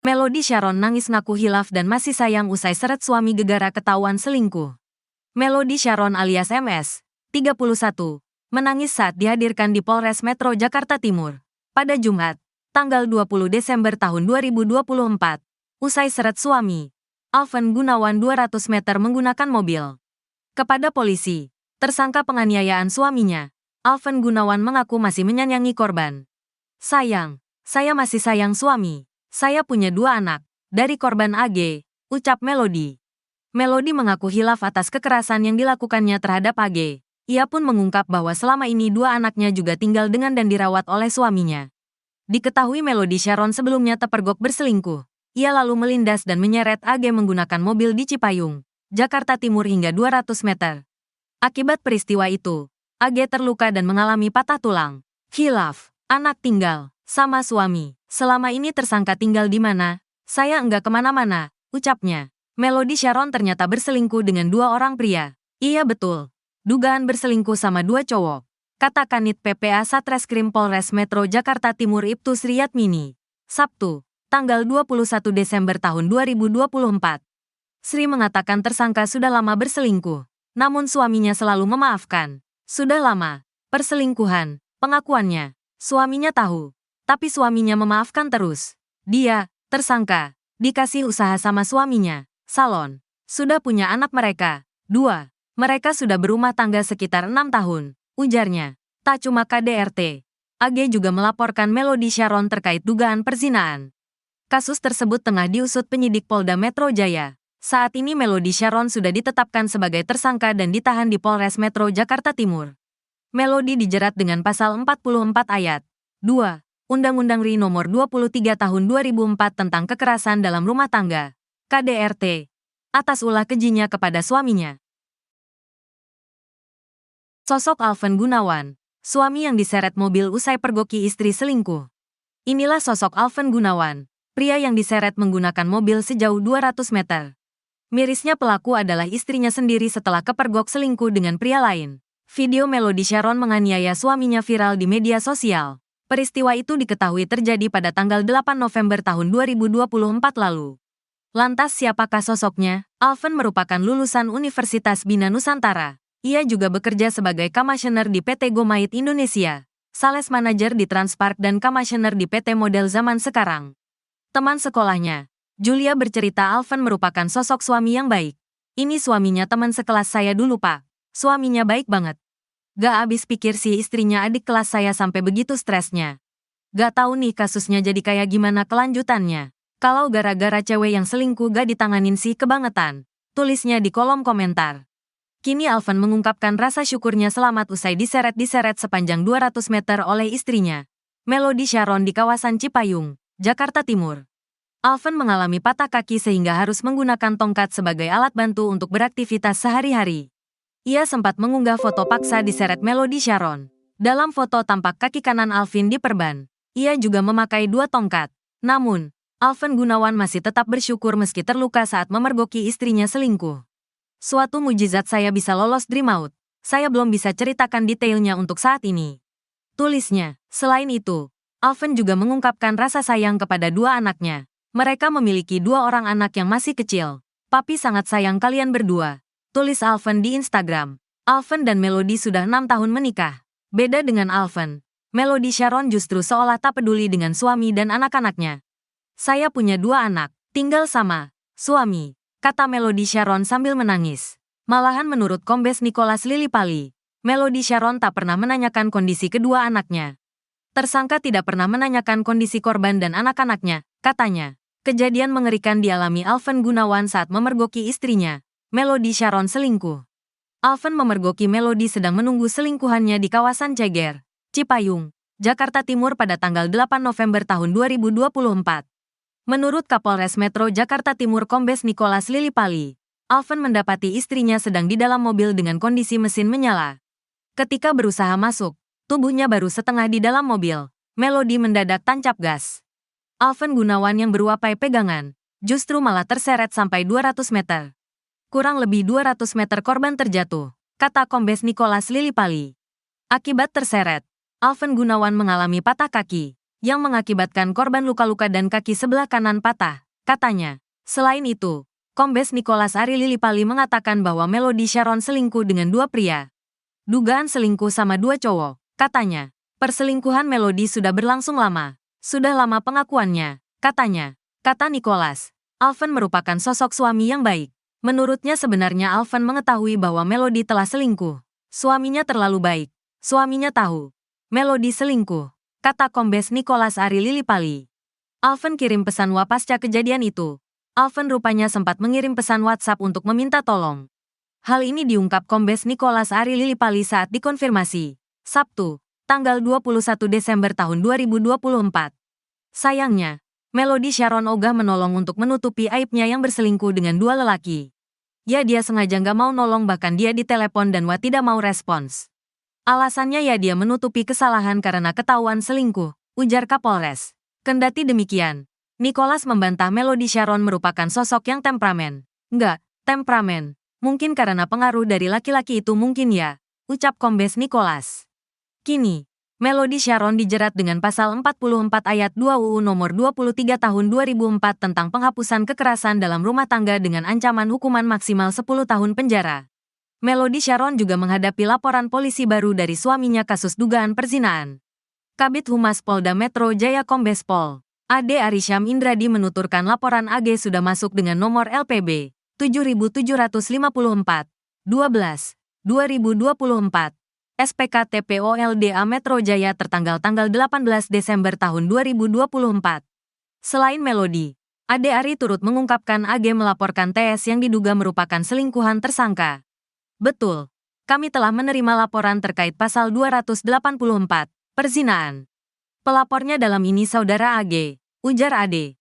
Melody Sharon nangis ngaku hilaf dan masih sayang usai seret suami gegara ketahuan selingkuh. Melody Sharon alias MS, 31, menangis saat dihadirkan di Polres Metro Jakarta Timur pada Jumat, tanggal 20 Desember tahun 2024, usai seret suami, Alven Gunawan 200 meter menggunakan mobil. Kepada polisi, tersangka penganiayaan suaminya, Alven Gunawan mengaku masih menyayangi korban. "Sayang, saya masih sayang suami. Saya punya 2 anak dari korban AG," ucap Melody. Melody mengaku hilaf atas kekerasan yang dilakukannya terhadap AG. Ia pun mengungkap bahwa selama ini 2 anaknya juga tinggal dengan dan dirawat oleh suaminya. Diketahui Melody Sharon sebelumnya terpergok berselingkuh. Ia lalu melindas dan menyeret AG menggunakan mobil di Cipayung, Jakarta Timur hingga 200 meter. Akibat peristiwa itu, AG terluka dan mengalami patah tulang. Hilaf, anak tinggal sama suami. "Selama ini tersangka tinggal di mana? Saya enggak kemana-mana," ucapnya. Melody Sharon ternyata berselingkuh dengan 2 orang pria. "Iya betul. Dugaan berselingkuh sama 2 cowok," kata Kanit PPA Satreskrim Polres Metro Jakarta Timur Ibtu Sriyatmini, Sabtu, tanggal 21 Desember tahun 2024. Sri mengatakan tersangka sudah lama berselingkuh, namun suaminya selalu memaafkan. "Sudah lama perselingkuhan," pengakuannya. Suaminya tahu, tapi suaminya memaafkan terus. Dia, tersangka, dikasih usaha sama suaminya, salon. Sudah punya anak mereka, 2. Mereka sudah berumah tangga sekitar 6 tahun, ujarnya. Tak cuma KDRT, AG juga melaporkan Melody Sharon terkait dugaan perzinaan. Kasus tersebut tengah diusut penyidik Polda Metro Jaya. Saat ini Melody Sharon sudah ditetapkan sebagai tersangka dan ditahan di Polres Metro Jakarta Timur. Melody dijerat dengan pasal 44 ayat 2. Undang-Undang RI Nomor 23 Tahun 2004 tentang kekerasan dalam rumah tangga, KDRT, atas ulah kejinya kepada suaminya. Sosok Alven Gunawan, suami yang diseret mobil usai pergoki istri selingkuh. Inilah sosok Alven Gunawan, pria yang diseret menggunakan mobil sejauh 200 meter. Mirisnya pelaku adalah istrinya sendiri setelah kepergok selingkuh dengan pria lain. Video Melody Sharon menganiaya suaminya viral di media sosial. Peristiwa itu diketahui terjadi pada tanggal 8 November tahun 2024 lalu. Lantas siapakah sosoknya? Alven merupakan lulusan Universitas Bina Nusantara. Ia juga bekerja sebagai Commissioner di PT Gomait Indonesia, Sales Manager di Transpark dan Commissioner di PT Model Zaman Sekarang. Teman sekolahnya, Julia bercerita Alven merupakan sosok suami yang baik. "Ini suaminya teman sekelas saya dulu Pak. Suaminya baik banget. Gak abis pikir sih istrinya adik kelas saya sampai begitu stresnya. Gak tahu nih kasusnya jadi kayak gimana kelanjutannya. Kalau gara-gara cewek yang selingkuh gak ditanganin sih kebangetan," tulisnya di kolom komentar. Kini Alven mengungkapkan rasa syukurnya selamat usai diseret-diseret sepanjang 200 meter oleh istrinya, Melody Sharon di kawasan Cipayung, Jakarta Timur. Alven mengalami patah kaki sehingga harus menggunakan tongkat sebagai alat bantu untuk beraktivitas sehari-hari. Ia sempat mengunggah foto paksa diseret Melody Sharon. Dalam foto tampak kaki kanan Alven diperban. Ia juga memakai 2 tongkat. Namun, Alven Gunawan masih tetap bersyukur meski terluka saat memergoki istrinya selingkuh. "Suatu mujizat saya bisa lolos Dream Out. Saya belum bisa ceritakan detailnya untuk saat ini," tulisnya. Selain itu, Alven juga mengungkapkan rasa sayang kepada 2 anaknya. "Mereka memiliki 2 orang anak yang masih kecil. Papi sangat sayang kalian berdua," tulis Alven di Instagram. Alven dan Melody sudah 6 tahun menikah. Beda dengan Alven, Melody Sharon justru seolah tak peduli dengan suami dan anak-anaknya. "Saya punya 2 anak, tinggal sama suami," kata Melody Sharon sambil menangis. Malahan menurut Kombes Nicholas Lilipali, Melody Sharon tak pernah menanyakan kondisi kedua anaknya. "Tersangka tidak pernah menanyakan kondisi korban dan anak-anaknya," katanya. Kejadian mengerikan dialami Alven Gunawan saat memergoki istrinya, Melody Sharon selingkuh. Alven memergoki Melody sedang menunggu selingkuhannya di kawasan Ceger, Cipayung, Jakarta Timur pada tanggal 8 November tahun 2024. Menurut Kapolres Metro Jakarta Timur Kombes Nicholas Lilipali, Alven mendapati istrinya sedang di dalam mobil dengan kondisi mesin menyala. Ketika berusaha masuk, tubuhnya baru setengah di dalam mobil. Melody mendadak tancap gas. Alven Gunawan yang beruapai pegangan, justru malah terseret sampai 200 meter. Kurang lebih 200 meter korban terjatuh, kata Kombes Nicholas Lilipali. Akibat terseret, Alven Gunawan mengalami patah kaki. yang mengakibatkan korban luka-luka dan kaki sebelah kanan patah, katanya. Selain itu, Kombes Nicholas Ari Lilipali mengatakan bahwa Melody Sharon selingkuh dengan dua pria. Dugaan selingkuh sama dua cowok, katanya. Perselingkuhan Melody sudah berlangsung lama. Sudah lama pengakuannya, katanya. Kata Nicholas, Alvan merupakan sosok suami yang baik. Menurutnya sebenarnya Alvan mengetahui bahwa Melody telah selingkuh. Suaminya terlalu baik. Suaminya tahu. Melody selingkuh, kata Kombes Nicholas Ari Lilipali. Alvan kirim pesan pasca kejadian itu. Alvan rupanya sempat mengirim pesan WhatsApp untuk meminta tolong. Hal ini diungkap Kombes Nicholas Ari Lilipali saat dikonfirmasi. Sabtu, tanggal 21 Desember tahun 2024. Sayangnya, Melody Sharon ogah menolong untuk menutupi aibnya yang berselingkuh dengan dua lelaki. Ya dia sengaja nggak mau nolong, bahkan dia ditelepon dan tidak mau respons. Alasannya ya dia menutupi kesalahan karena ketahuan selingkuh, ujar Kapolres. Kendati demikian, Nicholas membantah Melody Sharon merupakan sosok yang temperamen. Nggak, temperamen. Mungkin karena pengaruh dari laki-laki itu mungkin ya, ucap Kombes Nicholas. Kini, Melody Sharon dijerat dengan pasal 44 ayat 2 UU nomor 23 tahun 2004 tentang penghapusan kekerasan dalam rumah tangga dengan ancaman hukuman maksimal 10 tahun penjara. Melody Sharon juga menghadapi laporan polisi baru dari suaminya kasus dugaan perzinaan. Kabid Humas Polda Metro Jaya Kombes Pol Ade Arisham Indradi menuturkan laporan AG sudah masuk dengan nomor LPB 7754 12 2024 SPK TPOLDA Metro Jaya tertanggal 18 Desember tahun 2024. Selain Melody, Ade Ari turut mengungkapkan AG melaporkan TS yang diduga merupakan selingkuhan tersangka. Betul, kami telah menerima laporan terkait pasal 284, perzinaan. Pelapornya dalam ini saudara AG, ujar Ade.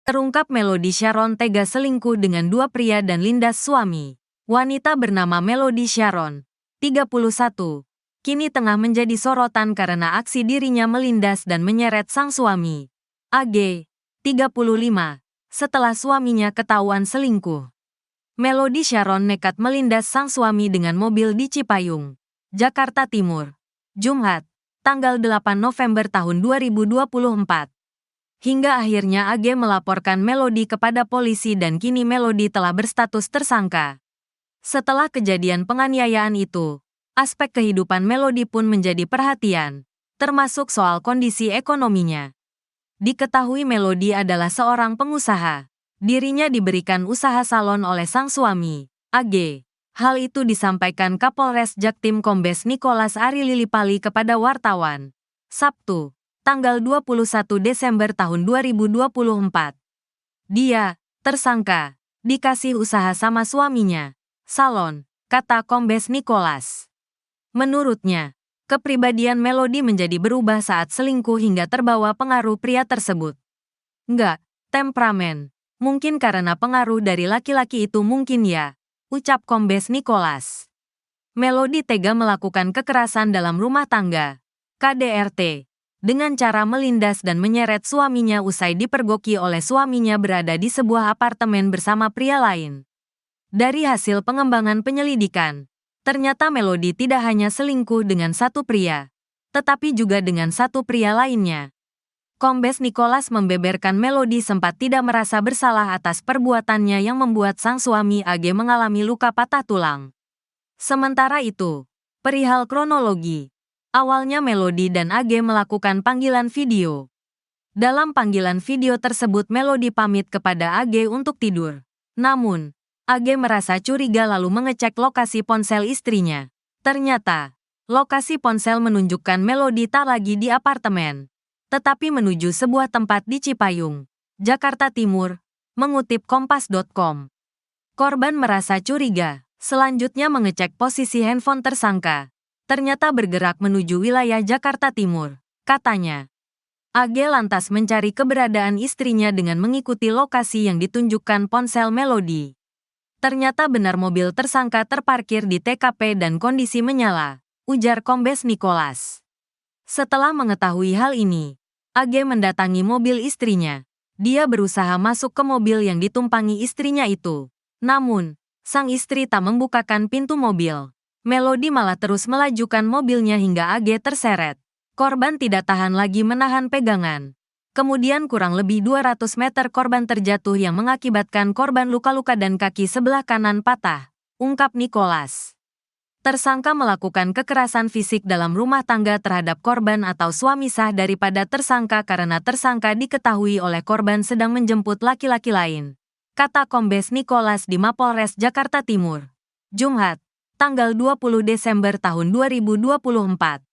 Terungkap Melody Sharon tega selingkuh dengan dua pria dan lindas suami. Wanita bernama Melody Sharon, 31, kini tengah menjadi sorotan karena aksi dirinya melindas dan menyeret sang suami, AG, 35. Setelah suaminya ketahuan selingkuh. Melody Sharon nekat melindas sang suami dengan mobil di Cipayung, Jakarta Timur, Jumat, tanggal 8 November tahun 2024. Hingga akhirnya AG melaporkan Melody kepada polisi dan kini Melody telah berstatus tersangka. Setelah kejadian penganiayaan itu, aspek kehidupan Melody pun menjadi perhatian, termasuk soal kondisi ekonominya. Diketahui Melody adalah seorang pengusaha. Dirinya diberikan usaha salon oleh sang suami, AG. Hal itu disampaikan Kapolres Jaktim Kombes Nicholas Ari Lilipali kepada wartawan. Sabtu, tanggal 21 Desember tahun 2024. Dia, tersangka, dikasih usaha sama suaminya, salon, kata Kombes Nicholas. Menurutnya, kepribadian Melody menjadi berubah saat selingkuh hingga terbawa pengaruh pria tersebut. Nggak, temperamen. Mungkin karena pengaruh dari laki-laki itu mungkin ya, ucap Kombes Nicholas. Melody tega melakukan kekerasan dalam rumah tangga, KDRT, dengan cara melindas dan menyeret suaminya usai dipergoki oleh suaminya berada di sebuah apartemen bersama pria lain. Dari hasil pengembangan penyelidikan, ternyata Melody tidak hanya selingkuh dengan satu pria, tetapi juga dengan satu pria lainnya. Kombes Nicholas membeberkan Melody sempat tidak merasa bersalah atas perbuatannya yang membuat sang suami AG mengalami luka patah tulang. Sementara itu, perihal kronologi, awalnya Melody dan AG melakukan panggilan video. Dalam panggilan video tersebut Melody pamit kepada AG untuk tidur. Namun, AG merasa curiga lalu mengecek lokasi ponsel istrinya. Ternyata, lokasi ponsel menunjukkan Melody tak lagi di apartemen, tetapi menuju sebuah tempat di Cipayung, Jakarta Timur, mengutip kompas.com. Korban merasa curiga, selanjutnya mengecek posisi handphone tersangka. Ternyata bergerak menuju wilayah Jakarta Timur, katanya. AG lantas mencari keberadaan istrinya dengan mengikuti lokasi yang ditunjukkan ponsel Melody. Ternyata benar mobil tersangka terparkir di TKP dan kondisi menyala, ujar Kombes Nicholas. Setelah mengetahui hal ini, AG mendatangi mobil istrinya. Dia berusaha masuk ke mobil yang ditumpangi istrinya itu. Namun, sang istri tak membukakan pintu mobil. Melody malah terus melajukan mobilnya hingga AG terseret. Korban tidak tahan lagi menahan pegangan. Kemudian kurang lebih 200 meter korban terjatuh yang mengakibatkan korban luka-luka dan kaki sebelah kanan patah, ungkap Nicholas. Tersangka melakukan kekerasan fisik dalam rumah tangga terhadap korban atau suami sah daripada tersangka karena tersangka diketahui oleh korban sedang menjemput laki-laki lain, kata Kombes Nicholas di Mapolres Jakarta Timur, Jumat, tanggal 20 Desember tahun 2024.